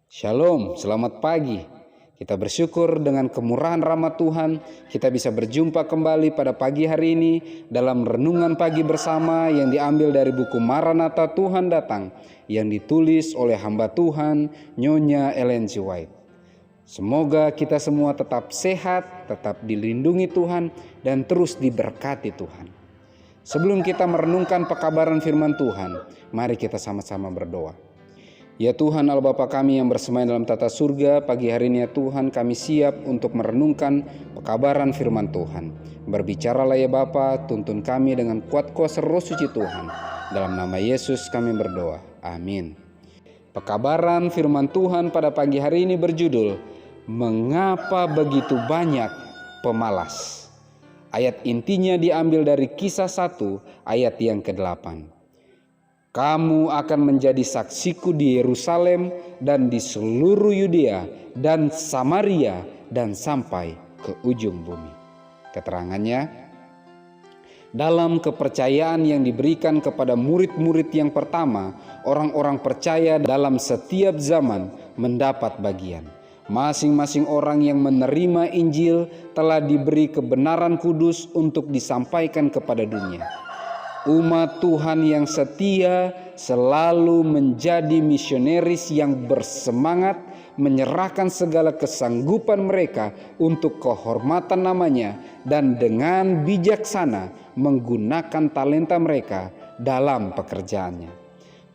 Shalom, selamat pagi. Kita bersyukur dengan kemurahan rahmat Tuhan, kita bisa berjumpa kembali pada pagi hari ini dalam renungan pagi bersama yang diambil dari buku Maranatha Tuhan Datang yang ditulis oleh hamba Tuhan Nyonya Ellen G. White. Semoga kita semua tetap sehat, tetap dilindungi Tuhan, dan terus diberkati Tuhan. Sebelum kita merenungkan pekabaran firman Tuhan, mari kita sama-sama berdoa. Ya Tuhan Allah Bapa kami yang bersemayam dalam tata surga, pagi hari ini ya Tuhan kami siap untuk merenungkan pekabaran firman Tuhan. Berbicaralah ya Bapa, tuntun kami dengan kuat kuasa Roh Suci Tuhan. Dalam nama Yesus kami berdoa. Amin. Pekabaran firman Tuhan pada pagi hari ini berjudul, Mengapa begitu banyak pemalas? Ayat intinya diambil dari Kisah 1 ayat yang ke-8. Kamu akan menjadi saksiku di Yerusalem dan di seluruh Yudea dan Samaria dan sampai ke ujung bumi. Keterangannya, dalam kepercayaan yang diberikan kepada murid-murid yang pertama, orang-orang percaya dalam setiap zaman mendapat bagian. Masing-masing orang yang menerima Injil telah diberi kebenaran kudus untuk disampaikan kepada dunia. Umat Tuhan yang setia selalu menjadi misionaris yang bersemangat menyerahkan segala kesanggupan mereka untuk kehormatan namanya dan dengan bijaksana menggunakan talenta mereka dalam pekerjaannya.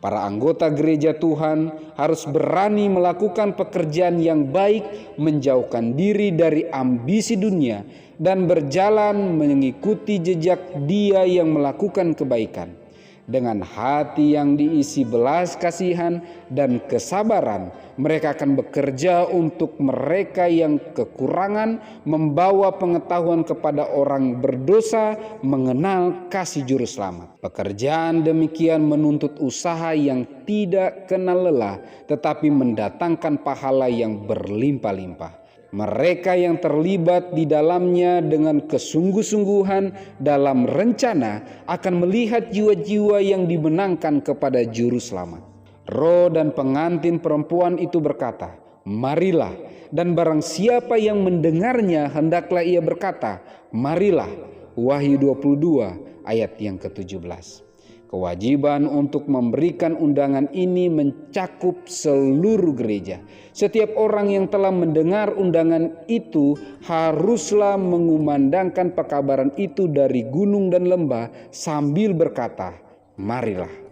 Para anggota gereja Tuhan harus berani melakukan pekerjaan yang baik, menjauhkan diri dari ambisi dunia, dan berjalan mengikuti jejak Dia yang melakukan kebaikan. Dengan hati yang diisi belas kasihan dan kesabaran, mereka akan bekerja untuk mereka yang kekurangan, membawa pengetahuan kepada orang berdosa, mengenal kasih juru selamat. Pekerjaan demikian menuntut usaha yang tidak kenal lelah, tetapi mendatangkan pahala yang berlimpah-limpah. Mereka yang terlibat di dalamnya dengan kesungguh-sungguhan dalam rencana akan melihat jiwa-jiwa yang dimenangkan kepada juru selamat. Roh dan pengantin perempuan itu berkata, "Marilah," dan barang siapa yang mendengarnya hendaklah ia berkata, "Marilah." Wahyu 22 ayat yang ke-17. Kewajiban untuk memberikan undangan ini mencakup seluruh gereja. Setiap orang yang telah mendengar undangan itu haruslah mengumandangkan pekabaran itu dari gunung dan lembah sambil berkata, "Marilah."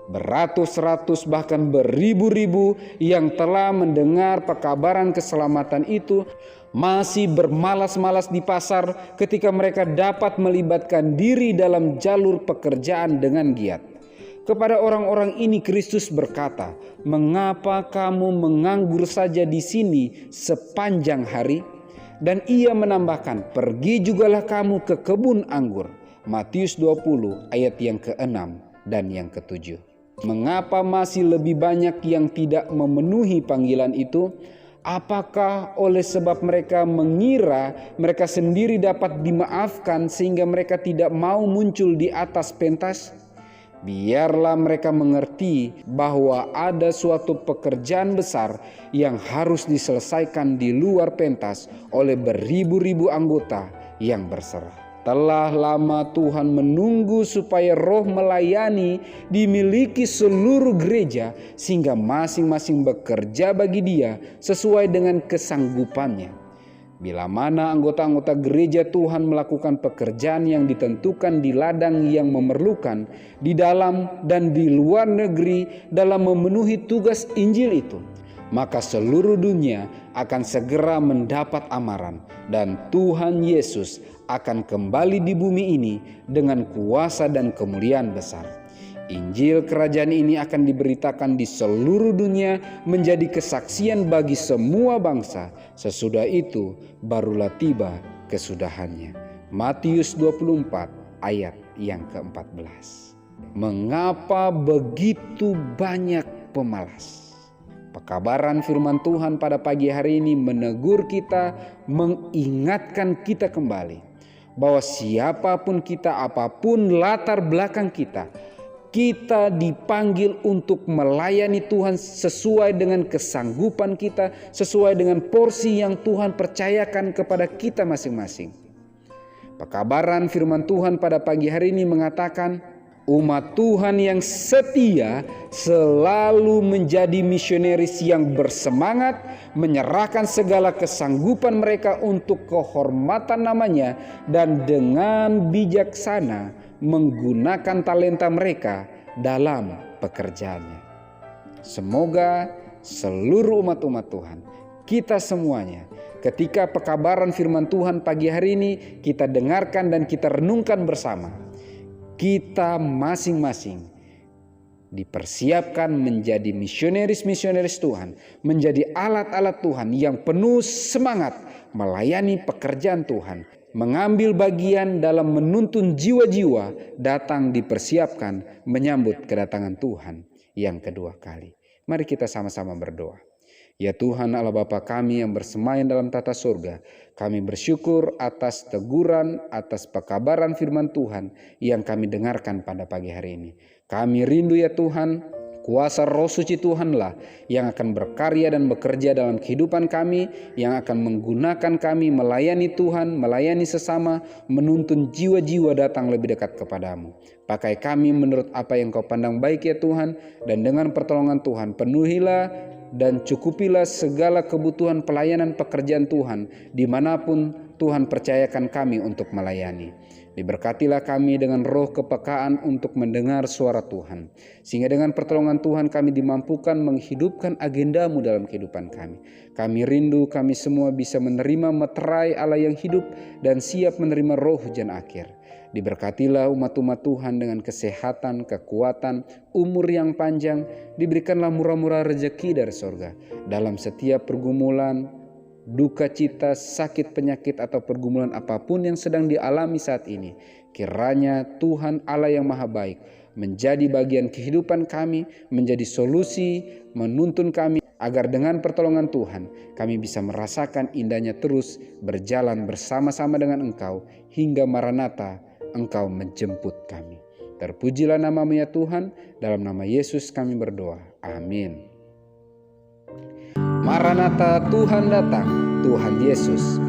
Beratus-ratus bahkan beribu-ribu yang telah mendengar pekabaran keselamatan itu masih bermalas-malas di pasar ketika mereka dapat melibatkan diri dalam jalur pekerjaan dengan giat. Kepada orang-orang ini Kristus berkata, "Mengapa kamu menganggur saja di sini sepanjang hari?" Dan ia menambahkan, "Pergi jugalah kamu ke kebun anggur." Matius 20 ayat yang ke-6 dan yang ke-7. Mengapa masih lebih banyak yang tidak memenuhi panggilan itu? Apakah oleh sebab mereka mengira mereka sendiri dapat dimaafkan sehingga mereka tidak mau muncul di atas pentas? Biarlah mereka mengerti bahwa ada suatu pekerjaan besar yang harus diselesaikan di luar pentas oleh beribu-ribu anggota yang berserah. Telah lama Tuhan menunggu supaya roh melayani dimiliki seluruh gereja sehingga masing-masing bekerja bagi Dia sesuai dengan kesanggupannya. Bila mana anggota-anggota gereja Tuhan melakukan pekerjaan yang ditentukan di ladang yang memerlukan di dalam dan di luar negeri dalam memenuhi tugas Injil itu, maka seluruh dunia akan segera mendapat amaran dan Tuhan Yesus akan kembali di bumi ini dengan kuasa dan kemuliaan besar. Injil kerajaan ini akan diberitakan di seluruh dunia menjadi kesaksian bagi semua bangsa. Sesudah itu barulah tiba kesudahannya. Matius 24 ayat yang ke-14. Mengapa begitu banyak pemalas? Pekabaran firman Tuhan pada pagi hari ini menegur kita, mengingatkan kita kembali bahwa siapapun kita, apapun latar belakang kita, Kita dipanggil untuk melayani Tuhan sesuai dengan kesanggupan kita, sesuai dengan porsi yang Tuhan percayakan kepada kita masing-masing. Pekabaran firman Tuhan pada pagi hari ini mengatakan, umat Tuhan yang setia selalu menjadi misionaris yang bersemangat, menyerahkan segala kesanggupan mereka untuk kehormatan namanya, dan dengan bijaksana menggunakan talenta mereka dalam pekerjaannya. Semoga seluruh umat-umat Tuhan, kita semuanya, ketika pekabaran firman Tuhan pagi hari ini kita dengarkan dan kita renungkan bersama, kita masing-masing dipersiapkan menjadi misionaris-misionaris Tuhan, menjadi alat-alat Tuhan yang penuh semangat melayani pekerjaan Tuhan, mengambil bagian dalam menuntun jiwa-jiwa datang dipersiapkan menyambut kedatangan Tuhan yang kedua kali. Mari kita sama-sama berdoa. Ya Tuhan Allah Bapa kami yang bersemayam dalam tata surga, kami bersyukur atas teguran, atas pekabaran firman Tuhan yang kami dengarkan pada pagi hari ini. Kami rindu ya Tuhan, kuasa Roh Suci Tuhanlah yang akan berkarya dan bekerja dalam kehidupan kami, yang akan menggunakan kami melayani Tuhan, melayani sesama, menuntun jiwa-jiwa datang lebih dekat kepadamu. Pakai kami menurut apa yang Kau pandang baik ya Tuhan, dan dengan pertolongan Tuhan penuhilah dan cukupilah segala kebutuhan pelayanan pekerjaan Tuhan dimanapun Tuhan percayakan kami untuk melayani. Diberkatilah kami dengan roh kepekaan untuk mendengar suara Tuhan, sehingga dengan pertolongan Tuhan kami dimampukan menghidupkan agendamu dalam kehidupan kami. Kami rindu kami semua bisa menerima meterai Allah yang hidup dan siap menerima roh hujan akhir. Diberkatilah umat-umat Tuhan dengan kesehatan, kekuatan, umur yang panjang. Diberikanlah murah-murah rezeki dari sorga. Dalam setiap pergumulan, duka cita, sakit penyakit atau pergumulan apapun yang sedang dialami saat ini, kiranya Tuhan Allah yang maha baik menjadi bagian kehidupan kami, menjadi solusi, menuntun kami agar dengan pertolongan Tuhan kami bisa merasakan indahnya terus berjalan bersama-sama dengan Engkau hingga Maranatha, Engkau menjemput kami. Terpujilah nama-Mu ya Tuhan, dalam nama Yesus kami berdoa. Amin. Maranatha, Tuhan datang, Tuhan Yesus